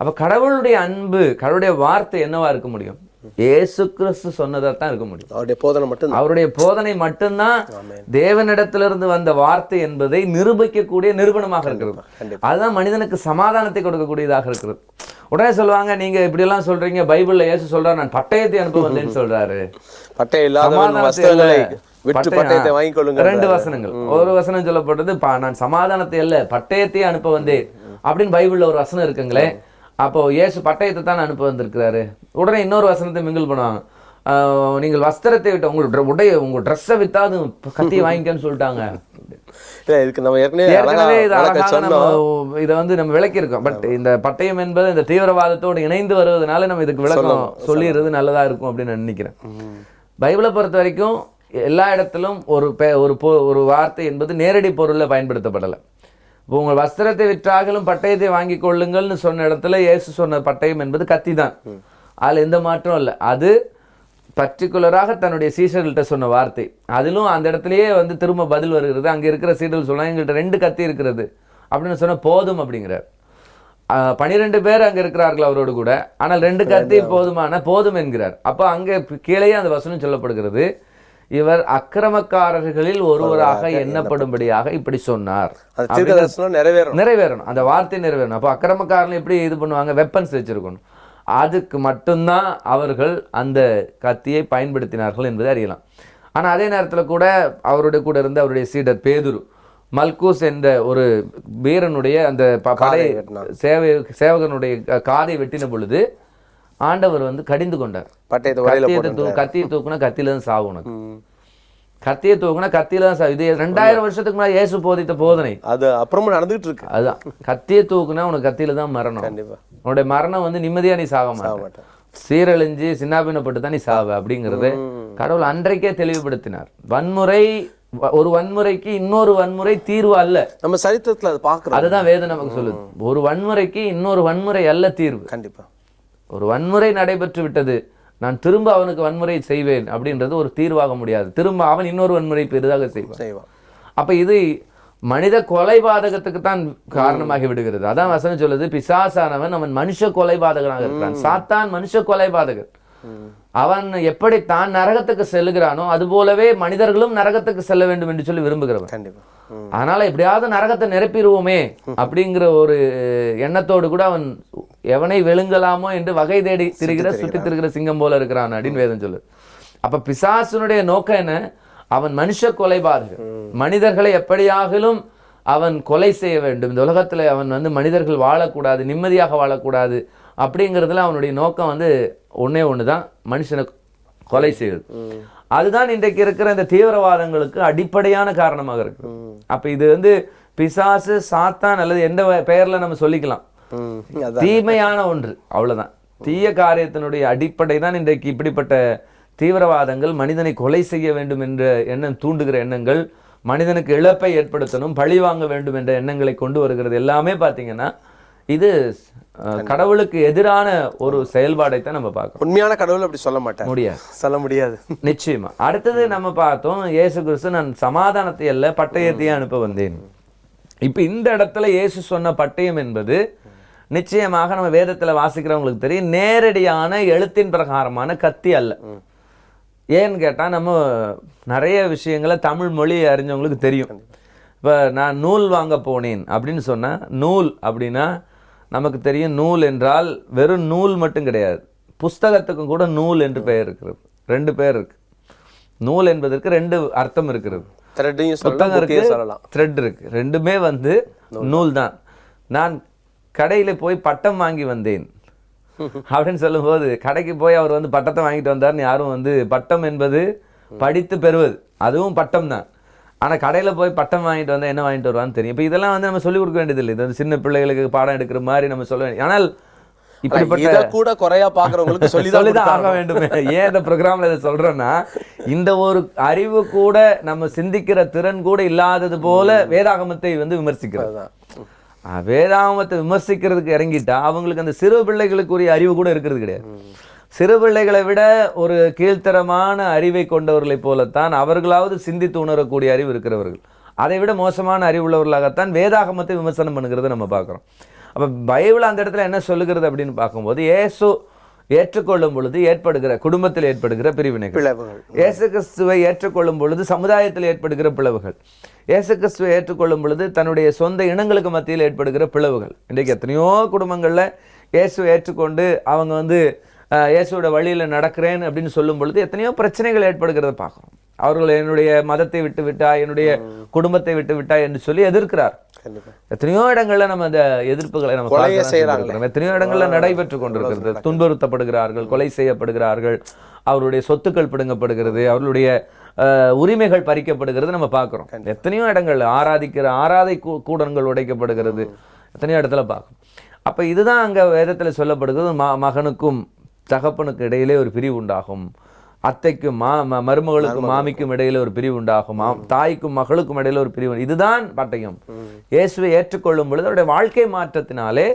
S2: அப்ப கடவுளுடைய அன்பு, கடவுளுடைய வார்த்தை என்னவா இருக்க முடியும்? இயேசு கிறிஸ்து சொன்னதான் இருக்க முடியும். அவருடைய போதனை மட்டும்தான் தேவனிடத்திலிருந்து வந்த வார்த்தை என்பதை நிரூபிக்கக்கூடிய நிரூபணமாக இருக்கிறது. அதுதான் மனிதனுக்கு சமாதானத்தை கொடுக்கக்கூடியதாக இருக்கிறது. உடனே சொல்லுவாங்க, நீங்க இப்படி எல்லாம் சொல்றீங்க, பைபிள்ல இயேசு சொல்றாரு நான் பட்டயத்தை அனுப்ப வந்தேன்னு சொல்றாரு. 2 வசனங்கள். ஒரு வசனம் சொல்லப்பட்டது நான் சமாதானத்தை அல்ல பட்டயத்தையே அனுப்ப வந்தேன் அப்படின்னு பைபிள்ல ஒரு வசனம் இருக்குங்களே. அப்போ இயேசு பட்டயத்தை தான் அனுப்ப வந்திருக்கிறாரு. உடனே இன்னொரு வசனத்தை மிங்கிள் பண்ணுவாங்க, நீங்கள் வஸ்திரத்தை விட்ட உங்க ட்ரெஸ்ஸை வித்தாது கத்தியை வாங்கிக்கன்னு சொல்லிட்டாங்க. இதை வந்து நம்ம விளக்கி இருக்கோம். பட் இந்த பட்டயம் என்பது இந்த தீவிரவாதத்தோடு இணைந்து வருவதனால நம்ம இதுக்கு விளக்கம் சொல்லிடுறது நல்லதா இருக்கும் அப்படின்னு நான் நினைக்கிறேன். பைபிளை பொறுத்த வரைக்கும் எல்லா இடத்திலும் ஒரு வார்த்தை என்பது நேரடி பொருளில் பயன்படுத்தப்படலை. இப்போ உங்கள் வஸ்திரத்தை விற்றாகலும் பட்டயத்தை வாங்கி கொள்ளுங்கள்னு சொன்ன இடத்துல இயேசு சொன்ன பட்டயம் என்பது கத்தி தான். அதில் எந்த மாற்றம் இல்லை. அது பர்டிகுலராக தன்னுடைய சீஷர்கள்ட்ட சொன்ன வார்த்தை. அதிலும் அந்த இடத்துலயே வந்து திரும்ப பதில் வருகிறது. அங்கே இருக்கிற சீடர்கள் சொன்னா எங்கள்கிட்ட 2 கத்தி இருக்கிறது அப்படின்னு சொன்ன போதும் அப்படிங்கிறார். 12 பேர் அங்கே இருக்கிறார்கள் அவரோடு கூட, ஆனால் 2 கத்தி போதும் என்கிறார். அப்போ அங்கே கீழேயே அந்த வசனம் சொல்லப்படுகிறது, இவர் அக்கிரமக்காரர்களில் ஒருவராக எண்ணப்படும்படியாக இப்படி சொன்னார். நிறைவேறணும், அந்த வார்த்தை நிறைவேறணும். அப்போ அக்கிரமக்காரர்கள் எப்படி இது பண்ணுவாங்க, வெப்பன்ஸ் வச்சிருக்கணும். அதுக்கு மட்டும்தான் அவர்கள் அந்த கத்தியை பயன்படுத்தினார்கள் என்பதை அறியலாம். ஆனால் அதே நேரத்தில் கூட அவருடைய கூட இருந்த அவருடைய சீடர் பேதுரு, மல்கூஸ் என்ற ஒரு வீரனுடைய அந்த படை சேவகனுடைய காதை வெட்டின பொழுது ஆண்டவர் வந்து கடிந்து கொண்டார். கத்தியை தூக்குனா கத்தியில தான் சாவு, உனக்கு கத்தியை தூக்குனா கத்தியில தான் சாவு. இது 2000 வருஷத்துக்கு முன்னாடி இயேசு போதித்த போதனை, அது அப்புறமா நடந்துட்டு இருக்கு. அதுதான், கத்தியை தூக்குனா உனக்கு கத்தியில தான் மரணம். உன்னுடைய மரணம் வந்து நிம்மதியா நீ சாக மாட்ட, சீரழிஞ்சு சின்னாபின்னப்பட்டு தான் நீ சாவ அப்படிங்கிறது கடவுள் அன்றைக்கே தெளிவுபடுத்தினார். வன்முறை ஒரு வன்முறைக்கு இன்னொரு வன்முறை தீர்வு அல்ல.
S1: நம்ம சரித்திரத்துல அது பார்க்கிறோம்.
S2: அதுதான் வேதம் நமக்கு சொல்லுது. ஒரு வன்முறைக்கு இன்னொரு வன்முறை அல்ல தீர்வு.
S1: கண்டிப்பா.
S2: ஒரு வன்முறை நடைபெற்று விட்டது, நான் திரும்ப அவனுக்கு வன்முறை செய்வேன் அப்படின்றது ஒரு தீர்வாக முடியாது. திரும்ப அவன் இன்னொரு வன்முறை பெரிதாக செய்வான். அப்ப இது மனித கொலைபாதகத்துக்கு தான் காரணமாகி விடுகிறது. அதான் வசனம் சொல்லுது, பிசாசானவன் அவன் மனுஷ கொலைபாதகனாக இருக்கிறான். சாத்தான் மனுஷ கொலைபாதகன். அவன் எப்படி தான் நரகத்துக்கு செல்லுகிறானோ அது போலவே மனிதர்களும் நரகத்துக்கு செல்ல வேண்டும் என்று சொல்லி விரும்புகிறவன்.
S1: கண்டிப்பா.
S2: அதனால எப்படியாவது நரகத்தை நிரப்பிடுவோமே அப்படிங்கிற ஒரு எண்ணத்தோடு கூட அவன் எவனை வெளுங்கலாமோ என்று வகை தேடி திரிகிற சுற்றி திரிகிற சிங்கம் போல இருக்கிறான் அப்படின்னு வேதம் சொல்லு. அப்ப பிசாசுனுடைய நோக்கம் என்ன? அவன் மனுஷ கொலைபாதகன். மனிதர்களை எப்படியாகிலும் அவன் கொலை செய்ய வேண்டும். இந்த உலகத்துல அவன் மனிதர்கள் வாழக்கூடாது, நிம்மதியாக வாழக்கூடாது அப்படிங்கிறதுல அவனுடைய நோக்கம் ஒன்னே ஒண்ணுதான், மனுஷனை கொலை செய்வது. அதுதான் இன்றைக்கு இருக்கிற இந்த தீவிரவாதங்களுக்கு அடிப்படையான காரணமாக இருக்கு. அப்ப இது பிசாசு, சாத்தான் அல்லது எந்த பெயர்ல நம்ம சொல்லிக்கலாம், தீமையான ஒன்று, அவ்வளவுதான். தீய காரியத்தினுடைய அடிப்படை தான் இன்றைக்கு இப்படிப்பட்ட தீவிரவாதங்கள். மனிதனை கொலை செய்ய வேண்டும் என்ற எண்ணம் தூண்டுகிற எண்ணங்கள், மனிதனுக்கு இழப்பை ஏற்படுத்தணும், பழி வாங்க வேண்டும் என்ற எண்ணங்களை கொண்டு வருகிறது. எல்லாமே பாத்தீங்கன்னா இது கடவுளுக்கு எதிரான ஒரு செயல்பாடை தான் நம்ம பார்க்கணும்.
S1: உண்மையான கடவுள் அப்படி சொல்ல முடியாது. நிச்சயமா.
S2: அடுத்தது நம்ம பார்த்தோம், இயேசு கிறிஸ்து நான் சமாதானத்தை அல்ல பட்டயத்தையே அனுப்ப வந்தேன். இப்ப இந்த இடத்துல இயேசு சொன்ன பட்டயம் என்பது நிச்சயமாக நம்ம வேதத்துல வாசிக்கிறவங்களுக்கு தெரியும், நேரடியான எழுத்தின் பிரகாரமான கத்தி அல்ல. ஏன்னு கேட்டா நம்ம நிறைய விஷயங்களை தமிழ் மொழி அறிஞ்சவங்களுக்கு தெரியும். இப்ப நான் நூல் வாங்க போனேன் அப்படின்னு சொன்னா, நூல் அப்படின்னா நமக்கு தெரியும், நூல் என்றால் வெறும் நூல் மட்டும் கிடையாது, புஸ்தகத்துக்கும் கூட நூல் என்று பெயர் இருக்கிறது. ரெண்டு பெயர் இருக்கு. நூல் என்பதற்கு ரெண்டு அர்த்தம் இருக்கிறது. புத்தகம் இருக்கு, த்ரெட் இருக்கு. ரெண்டுமே நூல் தான். நான் கடையில போய் பட்டம் வாங்கி வந்தேன் அப்படின்னு சொல்லும் போது, கடைக்கு போய் அவர் பட்டத்தை வாங்கிட்டு வந்தார்னு யாரும் பட்டம் என்பது படித்து பெறுவது, அதுவும் பட்டம் தான். ஆனா கடையில போய் பட்டம் வாங்கிட்டு வந்தா என்ன வாங்கிட்டு வருவான்னு தெரியும். இப்ப இதெல்லாம் நம்ம சொல்லிக் கொடுக்க வேண்டியதில்லை. இது சின்ன பிள்ளைகளுக்கு பாடம் எடுக்கிற மாதிரி நம்ம சொல்ல வேண்டிய. ஆனால் இப்படிப்பட்ட
S1: கூட குறையா பாக்குறவங்களுக்கு சொல்லிதான்
S2: ஆக வேண்டும். ஏன் இந்த ப்ரோக்ராம்ல இதை சொல்றேன்னா, இந்த ஒரு அறிவு கூட நம்ம சிந்திக்கிற திறன் கூட இல்லாதது போல வேதாகமத்தை விமர்சிக்கிறது. வேதாகமத்தை விமர்சிக்கிறதுக்கு இறங்கிட்டா அவங்களுக்கு அந்த சிறு பிள்ளைகளுக்குரிய அறிவு கூட இருக்கிறது கிடையாது. சிறு பிள்ளைகளை விட ஒரு கீழ்த்தரமான அறிவை கொண்டவர்களை போலத்தான் அவர்களாவது சிந்தித்து உணரக்கூடிய அறிவு இருக்கிறவர்கள். அதை விட மோசமான அறிவுள்ளவர்களாகத்தான் வேதாகமத்தை விமர்சனம் பண்ணுகிறத நம்ம பார்க்கிறோம். அப்ப பைபிள் அந்த இடத்துல என்ன சொல்லுகிறது அப்படின்னு பார்க்கும்போது, இயேசு ஏற்றுக்கொள்ளும் பொழுது ஏற்படுகிற குடும்பத்தில் ஏற்படுகிற பிரிவினைகள், இயேசு கிறிஸ்துவை ஏற்றுக்கொள்ளும் பொழுது சமுதாயத்தில் ஏற்படுகிற பிளவுகள், இயேசு கிறிஸ்துவை ஏற்றுக்கொள்ளும் பொழுது தன்னுடைய சொந்த இனங்களுக்கு மத்தியில் ஏற்படுகிற பிளவுகள். இன்றைக்கு எத்தனையோ குடும்பங்கள்ல இயேசுவை ஏற்றுக்கொண்டு அவங்க இயேசுவோட வழியில நடக்கிறேன் அப்படின்னு சொல்லும் பொழுது எத்தனையோ பிரச்சனைகள் ஏற்படுகிறத பார்க்கிறோம். அவர்கள் என்னுடைய மதத்தை விட்டு விட்டா, என்னுடைய குடும்பத்தை விட்டு விட்டா என்று சொல்லி எதிர்க்கிறார். எத்தனையோ இடங்கள்ல நம்ம அந்த எதிர்ப்புகளை நம்ம எத்தனையோ இடங்கள்ல நடைபெற்று கொண்டிருக்கிறது. துன்புறுத்தப்படுகிறார்கள், கொலை செய்யப்படுகிறார்கள், அவருடைய சொத்துக்கள் பிடுங்கப்படுகிறது, அவர்களுடைய உரிமைகள் பறிக்கப்படுகிறது நம்ம பார்க்கிறோம். எத்தனையோ இடங்கள்ல ஆராதை கூடங்கள் உடைக்கப்படுகிறது, எத்தனையோ இடத்துல பார்க்கணும். அப்ப இதுதான் அங்க வேதத்துல சொல்லப்படுகிறது. மகனுக்கும் தகப்பனுக்கு இடையிலே ஒரு பிரிவு உண்டாகும், அத்தைக்கும் மருமகளுக்கும் மாமிக்கும் இடையில ஒரு பிரிவு உண்டாகும், தாய்க்கும் மகளுக்கும் இடையில ஒரு பிரிவு. இதுதான் பட்டயம். இயேசுவை ஏற்றுக்கொள்ளும் பொழுது அவருடைய வாழ்க்கை மாற்றத்தினாலே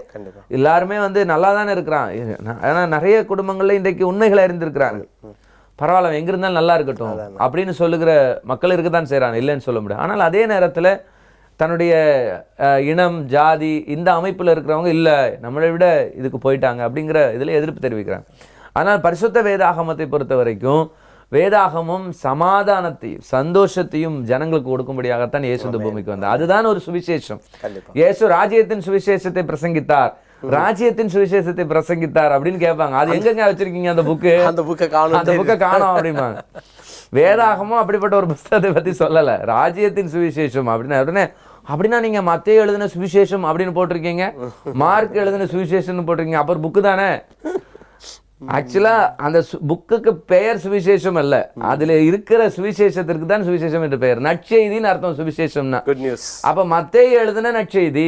S2: எல்லாருமே நல்லா தானே இருக்கிறான். ஏன்னா நிறைய குடும்பங்கள்ல இன்றைக்கு உண்மைகளை அறிந்திருக்கிறார்கள். பரவாயில்ல, எங்க இருந்தாலும் நல்லா இருக்கட்டும் அப்படின்னு சொல்லுகிற மக்கள் இருக்கத்தான் செய்யறாங்க, இல்லைன்னு சொல்ல முடியாது. ஆனால் அதே நேரத்துல தன்னுடைய இனம், ஜாதி, இந்த அமைப்புல இருக்கிறவங்க இல்ல நம்மளை விட இதுக்கு போயிட்டாங்க அப்படிங்கிற இதுல எதிர்ப்பு தெரிவிக்கிறாங்க. ஆனால் பரிசுத்த வேதாகமத்தை பொறுத்த வரைக்கும் வேதாகமம் சமாதானத்தையும் சந்தோஷத்தையும் ஜனங்களுக்கு கொடுக்கும்படியாகத்தான் இயேசு இந்த பூமிக்கு வந்தார். அதுதான் ஒரு சுவிசேஷம். இயேசு ராஜ்யத்தின் சுவிசேஷத்தை பிரசங்கித்தார், ராஜ்யத்தின் சுவிசேஷத்தை பிரசங்கித்தார் அப்படின்னு கேட்பாங்க. அது எங்க வச்சிருக்கீங்க அந்த புக்கு? அந்த புக்கை காணோம் அப்படிம்பாங்க. வேதாகமும் அப்படிப்பட்ட ஒரு புத்தகத்தை பத்தி சொல்லல, ராஜ்யத்தின் சுவிசேஷம் அப்படின்னா நீங்க மத்தேயு எழுதின சுவிசேஷம் அப்படின்னு போட்டிருக்கீங்க, மார்க் எழுதின சுவிசேஷம் போட்டிருக்கீங்க, அப்புறம் புக்கு தானே. ஆக்சுவலா அந்த புக்குக்கு பெயர் சுவிசேஷம் அல்ல, அதுல இருக்கிற சுவிசேஷத்திற்கு தான் சுவிசேஷம் என்று பெயர். நற்செய்தின்னு அர்த்தம் சுவிசேஷம்னா. அப்ப மத்தேயு எழுதின நற்செய்தி,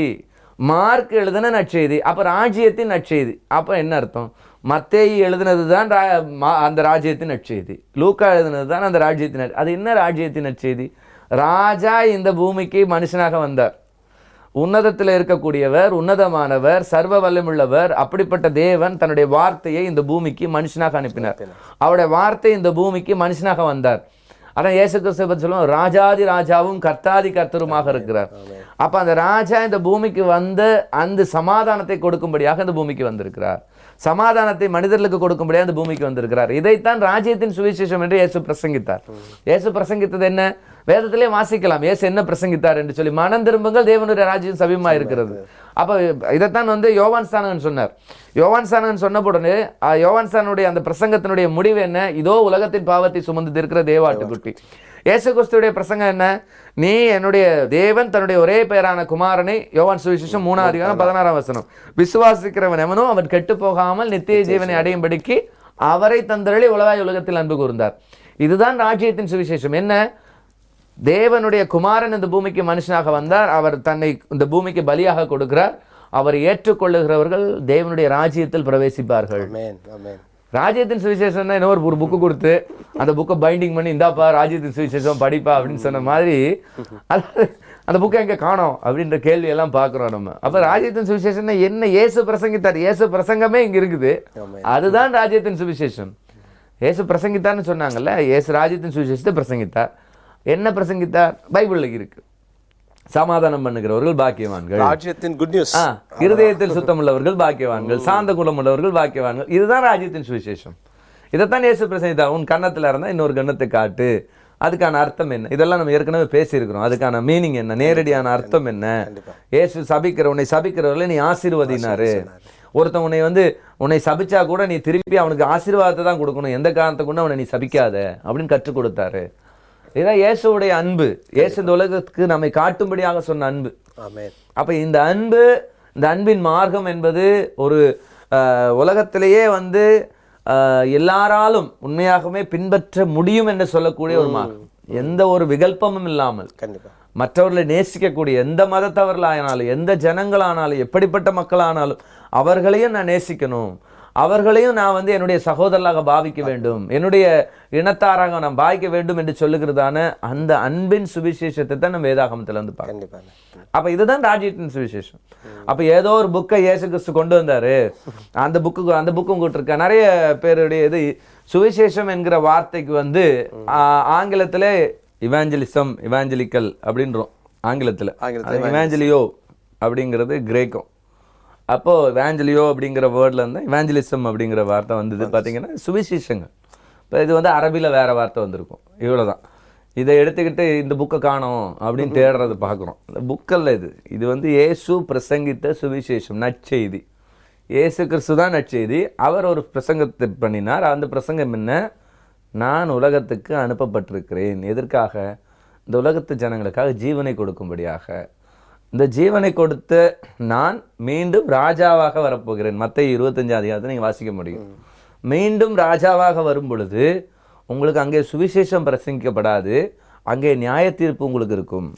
S2: மார்க் எழுதின நற்செய்தி, அப்ப ராஜ்யத்தின் நற்செய்தி. அப்ப என்ன அர்த்தம்? மத்தேயு எழுதினது தான் அந்த ராஜ்யத்தின் நற்செய்தி, லூக்கா எழுதினது தான் அந்த ராஜ்யத்தின். அது என்ன ராஜ்யத்தின் நற்செய்தி? ராஜா இந்த பூமிக்கு மனுஷனாக வந்தார். உன்னதத்தில் இருக்கக்கூடியவர், உன்னதமானவர், சர்வ வல்லமுள்ளவர், அப்படிப்பட்ட தேவன் தன்னுடைய வார்த்தையை இந்த பூமிக்கு மனுஷனாக அனுப்பினார். அவருடைய வார்த்தை இந்த பூமிக்கு மனுஷனாக வந்தார். அதான் இயேசு கிறிஸ்துவை பற்றி சொல்லுவோம், ராஜாதி ராஜாவும் கர்த்தாதி கர்த்தருமாக இருக்கிறார். அப்ப அந்த ராஜா இந்த பூமிக்கு வந்து அந்த சமாதானத்தை கொடுக்கும்படியாக இந்த பூமிக்கு வந்திருக்கிறார். சமாதானத்தை மனிதர்களுக்கு கொடுக்கும்படியாக இந்த பூமிக்கு வந்திருக்கிறார். இதைத்தான் ராஜ்யத்தின் சுவிசேஷம் என்று இயேசு பிரசங்கித்தார். இயேசு பிரசங்கித்தது என்ன? வேதத்திலே வாசிக்கலாம். இயேசு என்ன பிரசங்கித்தார் என்று சொல்லி, மனம் திரும்புங்கள், தேவனுடைய ராஜ்யம் சமீபமா இருக்கிறது. அப்ப இதைத்தான் யோவான் ஸ்நானகன் சொன்னார். யோவான் ஸ்நானகன் சொன்ன உடனே யோவான் ஸ்நானனுடைய அந்த பிரசங்கத்தினுடைய முடிவு என்ன? இதோ உலகத்தின் பாவத்தை சுமந்து இருக்கிற தேவாட்டுக்குட்டி. இயேசு கிறிஸ்துடைய பிரசங்கம் என்ன? நீ என்னுடைய தேவன் தன்னுடைய ஒரே பெயரான குமாரனை, யோவான் சுவிசேஷம் 3:16 விசுவாசிக்கிறவன் எவனோ அவன் கெட்டு போகாமல் நித்திய ஜீவனை அடையும்படிக்கு அவரை தந்தருளி உலகாய் உலகத்தில் அன்பு கூர்ந்தார். இதுதான் ராஜ்யத்தின் சுவிசேஷம். என்ன? தேவனுடைய குமாரன் இந்த பூமிக்கு மனுஷனாக வந்தார். அவர் தன்னை இந்த பூமிக்கு பலியாக கொடுக்கிறார். அவர் ஏற்றுக்கொள்ளுகிறவர்கள் தேவனுடைய ராஜ்யத்தில் பிரவேசிப்பார்கள். ராஜ்யத்தின் சுவிசேஷம் இன்னொரு ஒரு புக்கு கொடுத்து அந்த புக்கை பைண்டிங் பண்ணி, இந்தாப்பா ராஜ்யத்தின் சுவிசேஷம் படிப்பா அப்படின்னு சொன்ன மாதிரி, அந்த புக்கை எங்க காணோம் அப்படின்ற கேள்வி எல்லாம் பார்க்கிறோம் நம்ம. அப்ப ராஜ்யத்தின் சுவிசேஷம் என்ன? இயேசு பிரசங்கித்தார். இயேசு பிரசங்கமே இங்க இருக்குது. அதுதான் ராஜ்யத்தின் சுவிசேஷம். இயேசு பிரசங்கித்தார்னு சொன்னாங்கல்ல, இயேசு ராஜ்யத்தின் சுவிசேஷத்தை பிரசங்கித்தார். என்ன பிரசங்கித்தார்? பைபிள்ல இருக்கு. சமாதானம் பண்ணுகிறவர்கள் பாக்கியவான்கள்,
S1: ராஜ்யத்தின் குட் நியூஸ்.
S2: இருதயத்தில் சுத்தம் உள்ளவர்கள் பாக்கியவான்கள், சாந்த குலம் உள்ளவர்கள் பாக்கியவான்கள். இதுதான் ராஜ்யத்தின் சுவிசேஷம். இதைத்தான் இயேசு பிரசங்கித்தார். உன் கன்னத்துல இருந்தா இன்னொரு கன்னத்தை காட்டு. அதுக்கான அர்த்தம் என்ன? இதெல்லாம் நம்ம ஏற்கனவே பேசியிருக்கிறோம். அதுக்கான மீனிங் என்ன? நேரடியான அர்த்தம் என்ன? இயேசு உன்னை சபிக்கிறவர்களை நீ ஆசீர்வதினாரு. ஒருத்தன் உன்னை சபிச்சா கூட நீ திருப்பி அவனுக்கு ஆசீர்வாதத்தை தான் கொடுக்கணும். எந்த காரணத்தை கொண்டு அவனை நீ சபிக்காத அப்படின்னு கற்றுக் கொடுத்தாரு. இதுதான் இயேசுடைய அன்பு. இயேசு இந்த உலகத்துக்கு நம்மை காட்டும்படியாக சொன்ன அன்பு. அப்ப இந்த அன்பின் மார்க்கம் என்பது ஒரு உலகத்திலேயே எல்லாராலும் உண்மையாகவே பின்பற்ற முடியும் என்று சொல்லக்கூடிய ஒரு மார்க்கம். எந்த ஒரு விகல்பமும் இல்லாமல் மற்றவர்களை நேசிக்கக்கூடிய, எந்த மதத்தவர்களானாலும், எந்த ஜனங்களானாலும், எப்படிப்பட்ட மக்களானாலும் அவர்களையும் நான் நேசிக்கணும், அவர்களையும் நான் என்னுடைய சகோதரராக பாவிக்க வேண்டும், என்னுடைய இனத்தாராக நான் பாவிக்க வேண்டும் என்று சொல்லுகிறதான அந்த அன்பின் சுவிசேஷத்தை தான் நம்ம வேதாகமத்தில் பார்க்கணும். அப்ப இதுதான் ராஜ்யத்தின் சுவிசேஷம். அப்ப ஏதோ ஒரு புக்கை இயேசு கிறிஸ்து கொண்டு வந்தாரு. அந்த புக்கு உங்ககிட்ட இருக்க நிறைய பேருடைய இது சுவிசேஷம் என்கிற வார்த்தைக்கு ஆங்கிலத்துல இவாஞ்சலிக்கல் அப்படின்றோம். ஆங்கிலத்துல இவாஞ்சலியோ அப்படிங்கிறது கிரேக்கம். அப்போ இவாஞ்சலியோ அப்படிங்கிற வேர்ட்ல இருந்து இவாஞ்சலிசம் அப்படிங்கிற வார்த்தை வந்தது. பார்த்தீங்கன்னா சுவிசேஷங்கள். இப்போ இது அரபில வேற வார்த்தை வந்திருக்கும். இவ்வளவுதான். இதை எடுத்துக்கிட்டு இந்த புக்கை காணோம் அப்படின்னு தேடுறது பார்க்குறோம். இந்த புக்கல்ல இது இயேசு பிரசங்கித்த சுவிசேஷம், நற்செய்தி. இயேசு கிறிஸ்து தான் நற்செய்தி. அவர் ஒரு பிரசங்கத்தை பண்ணினார். அந்த பிரசங்கம் என்ன? நான் உலகத்துக்கு அனுப்பப்பட்டிருக்கிறேன். எதற்காக? இந்த உலகத்து ஜனங்களுக்காக ஜீவனை கொடுக்கும்படியாக. இந்த ஜீவனை கொடுத்து நான் மீண்டும் ராஜாவாக வரப்போகிறேன். மத்தேயு 25 நீங்க வாசிக்க முடியும். மீண்டும் ராஜாவாக வரும் பொழுது உங்களுக்கு அங்கே சுவிசேஷம் பிரசங்கிக்கப்படாது, அங்கே நியாய தீர்ப்பு உங்களுக்கு இருக்கும்.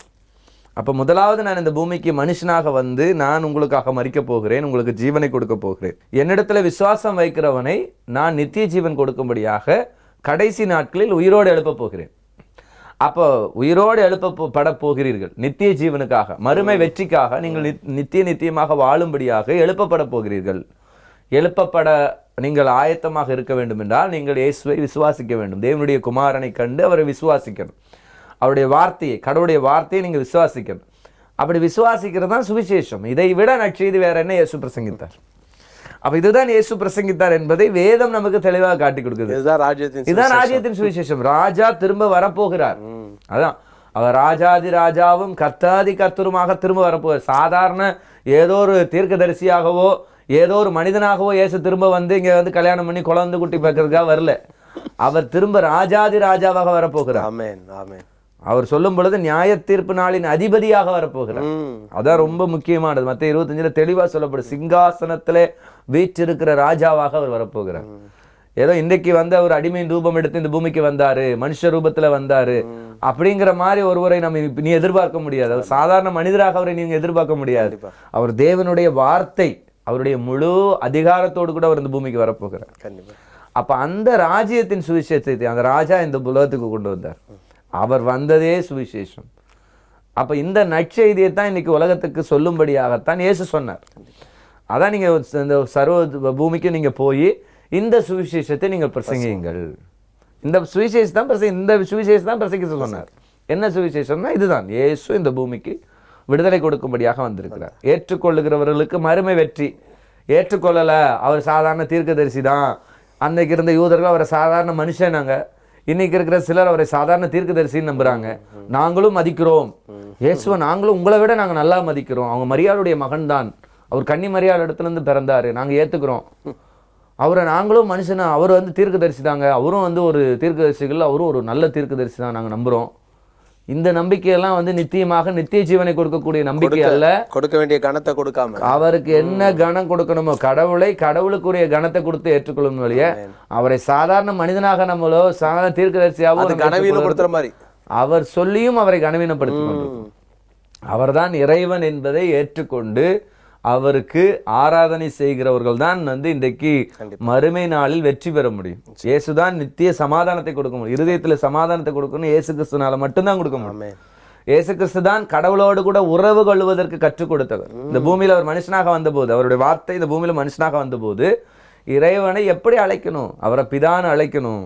S2: அப்ப முதலாவது நான் இந்த பூமிக்கு மனுஷனாக நான் உங்களுக்காக மரிக்க போகிறேன், உங்களுக்கு ஜீவனை கொடுக்க போகிறேன். என்னிடத்துல விசுவாசம் வைக்கிறவனை நான் நித்திய ஜீவன் கொடுக்கும்படியாக கடைசி நாட்களில் உயிரோடு எழுப்ப போகிறேன். அப்போ உயிரோடு எழுப்பப்பட போகிறீர்கள். நித்திய ஜீவனுக்காக, மறுமை வெற்றிக்காக நீங்கள் நித்தியமாக வாழும்படியாக எழுப்பப்பட போகிறீர்கள். எழுப்பப்பட நீங்கள் ஆயத்தமாக இருக்க வேண்டும் என்றால் நீங்கள் இயேசுவை விசுவாசிக்க வேண்டும். தேவனுடைய குமாரனை கண்டு அவரை விசுவாசிக்கணும். அவருடைய வார்த்தையை, கடவுளுடைய வார்த்தையை நீங்க விசுவாசிக்கணும். அப்படி விசுவாசிக்கிறது தான் சுவிசேஷம். இதை விட நற்செய்தி வேற என்ன இயேசு பிரசங்கித்தார்? அப்ப இதுதான் இயேசு பிரசங்கித்தார் என்பதை வேதம் நமக்கு தெளிவாக காட்டி கொடுக்குது. இதுதான் ராஜ்யத்தின் சுவிசேஷம். ராஜா திரும்ப வரப்போகிறார். அதான் அவர் ராஜாதி ராஜாவும் கர்த்தாதி கர்த்தருமாக திரும்ப வரப்போகிறார். சாதாரண ஏதோ ஒரு தீர்க்கதரிசியாகவோ ஏதோ ஒரு மனிதனாகவோ இயேசு திரும்ப இங்க கல்யாணம் பண்ணி குழந்தை குட்டி பார்க்கறதுக்காக வரல. அவர் திரும்ப ராஜாதி ராஜாவாக வரப்போகிறார். அவர் சொல்லும் பொழுது நியாய தீர்ப்பு நாளின் அதிபதியாக வரப்போகிறார். அதான் ரொம்ப முக்கியமானது. மத்தேயு 25 தெளிவா சொல்லப்படும். சிங்காசனத்திலே வீற்றிருக்கிற ராஜாவாக அவர் வரப்போகிறார். ஏதோ இன்றைக்கு ஒரு அடிமையின் ரூபம் எடுத்து இந்த பூமிக்கு வந்தாரு, மனுஷ ரூபத்துல வந்தாரு அப்படிங்கிற மாதிரி ஒருவரை நீ எதிர்பார்க்க முடியாது. அவர் சாதாரண மனிதராக அவரை நீங்க எதிர்பார்க்க முடியாது. அவர் தேவனுடைய வார்த்தை, அவருடைய முழு அதிகாரத்தோடு கூட அவர் இந்த பூமிக்கு வரப்போகிறார். அப்ப அந்த ராஜ்யத்தின் சுவிசேஷத்தை அந்த ராஜா இந்த உலகத்துக்கு கொண்டு வந்தார். அவர் வந்ததே சுவிசேஷம். அப்போ இந்த நற்செய்தியை தான் இன்னைக்கு உலகத்துக்கு சொல்லும்படியாகத்தான் இயேசு சொன்னார். அதான் நீங்கள் இந்த சர்வ பூமிக்கு நீங்கள் போய் இந்த சுவிசேஷத்தை நீங்கள் பிரசங்கியுங்கள். இந்த சுவிசேஷம் தான் பிரசங்கிக்க சொன்னார். என்ன சுவிசேஷம்னா இதுதான், இயேசு இந்த பூமிக்கு விடுதலை கொடுக்கும்படியாக வந்திருக்கிறார். ஏற்றுக்கொள்ளுகிறவர்களுக்கு மறுமை வெற்றி. ஏற்றுக்கொள்ளல, அவர் சாதாரண தீர்க்கதரிசி தான். அன்னைக்கு இருந்த யூதர்கள் அவரை சாதாரண மனுஷனாங்க. இன்னைக்கு இருக்கிற சிலர் அவரை சாதாரண தீர்க்கதரிசின்னு நம்புறாங்க. நாங்களும் மதிக்கிறோம் இயேசுவை, நாங்களும் உங்களை விட நாங்கள் நல்லா மதிக்கிறோம். அவங்க மரியாளுடைய மகன் தான், அவர் கன்னி மரியாள் இடத்துல இருந்து பிறந்தாரு, நாங்கள் ஏற்றுக்கிறோம் அவரை. நாங்களும் மனுஷனா, அவர் தீர்க்கதரிசி தாங்க, அவரும் ஒரு தீர்க்கதரிசிகள், அவரும் ஒரு நல்ல தீர்க்கதரிசி தான், நாங்கள் நம்புகிறோம். இந்த நம்பிக்கையெல்லாம் நித்தியமாக நித்திய ஜீவனை கொடுக்கக்கூடிய நம்பிக்கை அல்ல.
S1: கொடுக்க வேண்டிய கணத்தை கொடுக்காம
S2: அவருக்கு என்ன கணம் கொடுக்கணுமோ கடவுளுக்குரிய கணத்தை கொடுத்து ஏற்றுக்கொள்ளும் வழிய அவரை சாதாரண மனிதனாக நம்மளோ சாதாரண தீர்க்கதரிசியாவோ
S1: கனவீனப்படுத்துற மாதிரி
S2: அவர் சொல்லியும் அவரை கனவீனப்படுத்தி அவர்தான் இறைவன் என்பதை ஏற்றுக்கொண்டு அவருக்கு ஆராதனை செய்கிறவர்கள் தான் இன்றைக்கு மறுமை நாளில் வெற்றி பெற முடியும். இயேசுதான் நித்திய சமாதானத்தை கொடுக்க முடியும். இருதயத்துல சமாதானத்தை கொடுக்கணும் இயேசு கிறிஸ்துனால மட்டும்தான் கொடுக்க முடியும். இயேசு கிறிஸ்து தான் கடவுளோடு கூட உறவு கொள்வதற்கு கற்றுக் கொடுத்தவர். இந்த பூமியில அவர் மனுஷனாக வந்தபோது, அவருடைய வார்த்தை இந்த பூமியில மனுஷனாக வந்தபோது இறைவனை எப்படி அழைக்கணும், அவரை பிதான்னு அழைக்கணும்.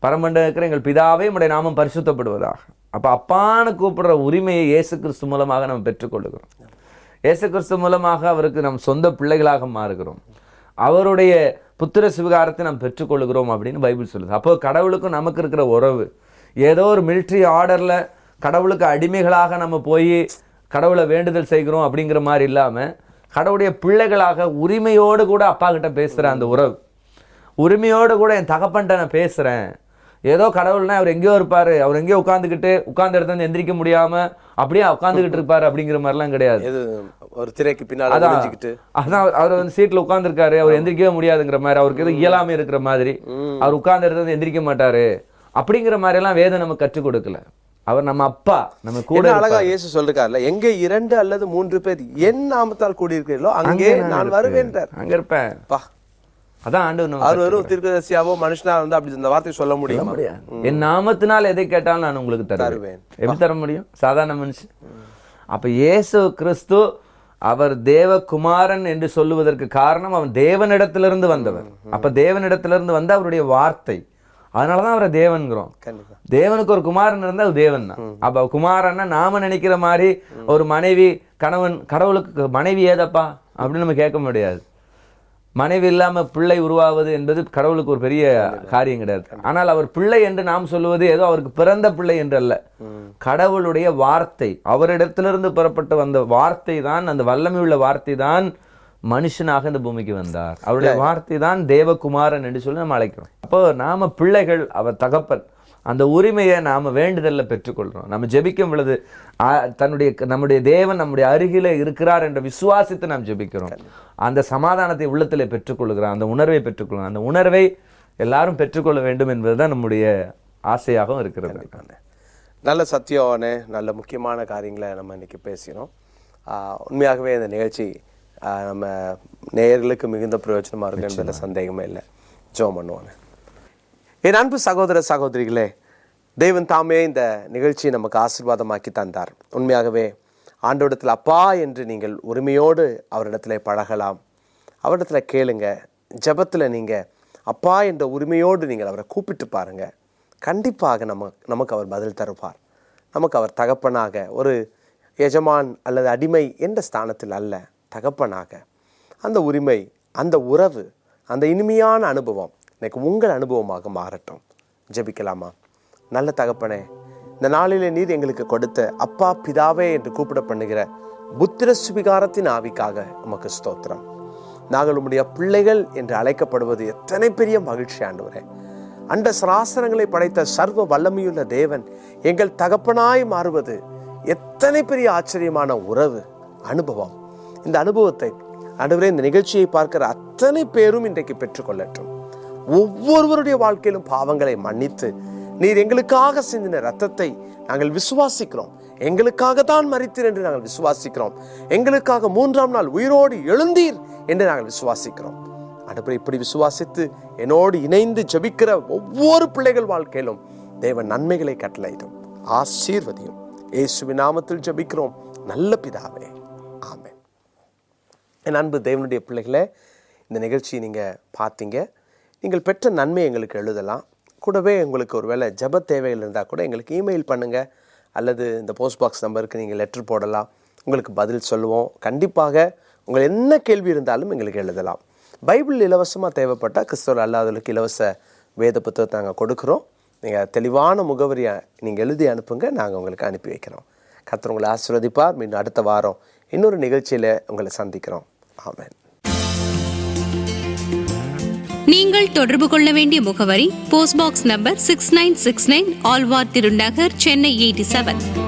S2: பரமண்ட இருக்கிற எங்கள் பிதாவே உடைய நாமம் பரிசுத்தப்படுவதாக. அப்ப அப்பான்னு கூப்பிடுற உரிமையை இயேசு கிறிஸ்து மூலமாக நம்ம பெற்றுக்கொள்ளுகிறோம். இயேசு கிறிஸ்து மூலமாக அவருக்கு நம் சொந்த பிள்ளைகளாக மாறுகிறோம். அவருடைய புத்திர சிவகாரத்தை நாம் பெற்றுக்கொள்கிறோம் அப்படின்னு பைபிள் சொல்லுது. அப்போ கடவுளுக்கும் நமக்கு இருக்கிற உறவு ஏதோ ஒரு மிலிட்ரி ஆர்டர்ல கடவுளுக்கு அடிமைகளாக நம்ம போய் கடவுளை வேண்டுதல் செய்கிறோம் அப்படிங்கிற மாதிரி இல்லாம கடவுளுடைய பிள்ளைகளாக உரிமையோடு கூட அப்பா கிட்ட பேசுற அந்த உறவு, உரிமையோடு கூட என் தகப்பன்ட்ட நான் பேசுறேன். ஏதோ கடவுள்னா அவர் எங்கேயோ இருப்பாரு, அவர் எங்கேயோ உட்கார்ந்த இடத்துல எந்திரிக்க முடியாம அப்படியே உட்கார்ந்துகிட்டு இருப்பாரு அப்படிங்கிற மாதிரிலாம் கிடையாது.
S1: ஒரு திரைக்கு பின்னால
S2: அதான் அவர் சீட்ல உட்கார்ந்துருக்காரு, அவர் எந்திரிக்கவே முடியாதுங்கிற மாதிரி, அவருக்கு எதுவும் இயலாம இருக்கிற மாதிரி, அவர் உட்கார்ந்த இடத்துல எந்திரிக்க மாட்டாரு அப்படிங்கிற மாதிரி எல்லாம் வேதம் நமக்கு கற்றுக் கொடுக்கல. அவர் நம்ம அப்பா, நம்ம கூட.
S1: அழகா இயேசு சொல்றாருல, எங்க 2 அல்லது 3 பேர் என் நாமத்தால் கூடியிருக்கிறீர்களோ அங்கே நான் வருவேன், அங்க இருப்பேன்.
S2: அதான் ஆண்டவர்.
S1: அவர் வெறும் தீர்க்கதரிசியாவோ மனுஷனா அப்படி இந்த வார்த்தை சொல்ல முடியும்?
S2: என் நாமத்தினால் எதை கேட்டாலும் நான் உங்களுக்கு தருவேன். எப்படி தர முடியும் சாதாரண மனுஷன்? அப்ப இயேசு கிறிஸ்து அவர் தேவகுமாரன் என்று சொல்லுவதற்கு காரணம் அவன் தேவனிடத்திலிருந்து வந்தவர். அப்ப தேவனிடத்திலிருந்து வந்த அவருடைய வார்த்தை, அதனாலதான் அவரை தேவன்கிறோம். தேவனுக்கு ஒரு குமாரன் இருந்தா அது தேவன் தான். அப்ப குமாரன்னா நாம நினைக்கிற மாதிரி ஒரு மனைவி கணவன், கடவுளுக்கு மனைவி ஏதப்பா அப்படின்னு நம்ம கேட்க முடியாது. மனைவி இல்லாம பிள்ளை உருவாவது என்பது கடவுளுக்கு ஒரு பெரிய காரியம் கிடையாது. ஆனால் அவர் பிள்ளை என்று நாம் சொல்லுவது ஏதோ அவருக்கு பிறந்த பிள்ளை என்று அல்ல, கடவுளுடைய வார்த்தை, அவரிடத்திலிருந்து புறப்பட்டு வந்த வார்த்தை தான், அந்த வல்லமையுள்ள வார்த்தை தான் மனுஷனாக இந்த பூமிக்கு வந்தார். அவருடைய வார்த்தை தான் தேவகுமாரன் என்று சொல்லி நம்ம அழைக்கிறோம். அப்போ நாம பிள்ளைகள், அவர் தகப்பன், அந்த உரிமையை நாம வேண்டுதல்ல பெற்றுக்கொள்றோம். நம்ம ஜெபிக்கும் பொழுது நம்முடைய தேவன் நம்முடைய அருகில இருக்கிறார் என்ற விசுவாசித்து நாம் ஜெபிக்கிறோம். அந்த சமாதானத்தை உள்ளத்திலே பெற்றுக்கொள்கிறோம், அந்த உணர்வை பெற்றுக்கொள்கிறோம். அந்த உணர்வை எல்லாரும் பெற்றுக்கொள்ள வேண்டும் என்பதுதான் நம்முடைய ஆசையாகவும் இருக்கிறது.
S1: நல்ல சத்தியமான நல்ல முக்கியமான காரியங்களை நம்ம இன்னைக்கு பேசினோம். உண்மையாகவே இந்த நிகழ்ச்சி நம்ம நேயர்களுக்கு மிகுந்த பிரயோஜனமா இருக்கு என்பதில் சந்தேகமே இல்லை. ஜெபம் பண்ணுவாங்க. என் அன்பு சகோதர சகோதரிகளே, தேவன் தாமே இந்த நிகழ்ச்சியை நமக்கு ஆசீர்வாதமாக்கி தந்தார். உண்மையாகவே ஆண்டவரிடத்தில் அப்பா என்று நீங்கள் உரிமையோடு அவரிடத்துல பழகலாம். அவரிடத்தில் கேளுங்க. ஜெபத்தில் நீங்கள் அப்பா என்ற உரிமையோடு நீங்கள் அவரை கூப்பிட்டு பாருங்கள். கண்டிப்பாக நமக்கு அவர் பதில் தருவார். நமக்கு அவர் தகப்பனாக, ஒரு எஜமான் அல்லது அடிமை என்ற ஸ்தானத்தில் அல்ல, தகப்பனாக அந்த உரிமை, அந்த உறவு, அந்த இனிமையான அனுபவம் இன்னைக்கு உங்கள் அனுபவமாக மாறட்டும். ஜெபிக்கலாமா? நல்ல தகப்பனே, இந்த நாளிலே நீர் எங்களுக்கு கொடுத்த அப்பா பிதாவே என்று கூப்பிட பண்ணுகிற புத்திர சுவிகாரத்தின் ஆவிக்காக உமக்கு ஸ்தோத்திரம். நாங்கள் உம்முடைய பிள்ளைகள் என்று அழைக்கப்படுவது எத்தனை பெரிய மகிழ்ச்சி ஆண்டவரே. அண்ட சராசரங்களை படைத்த சர்வ வல்லமையுள்ள தேவன் எங்கள் தகப்பனாய் மாறுவது எத்தனை பெரிய ஆச்சரியமான உறவு, அனுபவம். இந்த அனுபவத்தை ஆண்டவரே இந்த நிகழ்ச்சியை பார்க்கிற அத்தனை பேரும் இன்றைக்கு பெற்றுக்கொள்ளட்டும். ஒவ்வொருவருடைய வாழ்க்கையிலும் பாவங்களை மன்னித்து நீர் எங்களுக்காக சிந்தின ரத்தத்தை நாங்கள் விசுவாசிக்கிறோம். எங்களுக்காக தான் மரித்தீர் என்று நாங்கள் விசுவாசிக்கிறோம். எங்களுக்காக 3ஆம் நாள் உயிரோடு எழுந்தீர் என்று நாங்கள் விசுவாசிக்கிறோம். ஆண்டவரே, இப்படி விசுவாசித்து என்னோடு இணைந்து ஜெபிக்கிற ஒவ்வொரு பிள்ளைகள் வாழ்க்கையிலும் தேவன் நன்மைகளை கட்டளையிடும். ஆசீர்வதியும். இயேசுவின் நாமத்தில் ஜெபிக்கிறோம் நல்ல பிதாவே, ஆமென். என் அன்பு தேவனுடைய பிள்ளைகளே, இந்த நிகழ்ச்சியை நீங்கள் பார்த்தீங்க. நீங்கள் பெற்ற நன்மை எங்களுக்கு எழுதலாம். கூடவே உங்களுக்கு ஒரு வேளை ஜெப தேவைகள் இருந்தால் கூட எங்களுக்கு இமெயில் பண்ணுங்கள், அல்லது இந்த போஸ்ட் பாக்ஸ் நம்பருக்கு நீங்கள் லெட்டர் போடலாம். உங்களுக்கு பதில் சொல்லுவோம். கண்டிப்பாக உங்கள் என்ன கேள்வி இருந்தாலும் எங்களுக்கு எழுதலாம். பைபிள் இலவசமாக தேவைப்பட்டால் கிறிஸ்தவர் அல்லாதவர்களுக்கு இலவச வேத புத்தகத்தை நாங்கள் கொடுக்குறோம். நீங்கள் தெளிவான முகவரியை நீங்கள் எழுதி அனுப்புங்க, நாங்கள் உங்களுக்கு அனுப்பி வைக்கிறோம். கர்த்தர் உங்களை ஆசீர்வதிப்பார். மீண்டும் அடுத்த வாரம் இன்னொரு நிகழ்ச்சியில் உங்களை சந்திக்கிறோம். ஆமென்.
S3: நீங்கள் தொடர்பு கொள்ள வேண்டிய முகவரி post box number 6969 Alwar Thirunagar, Chennai 87.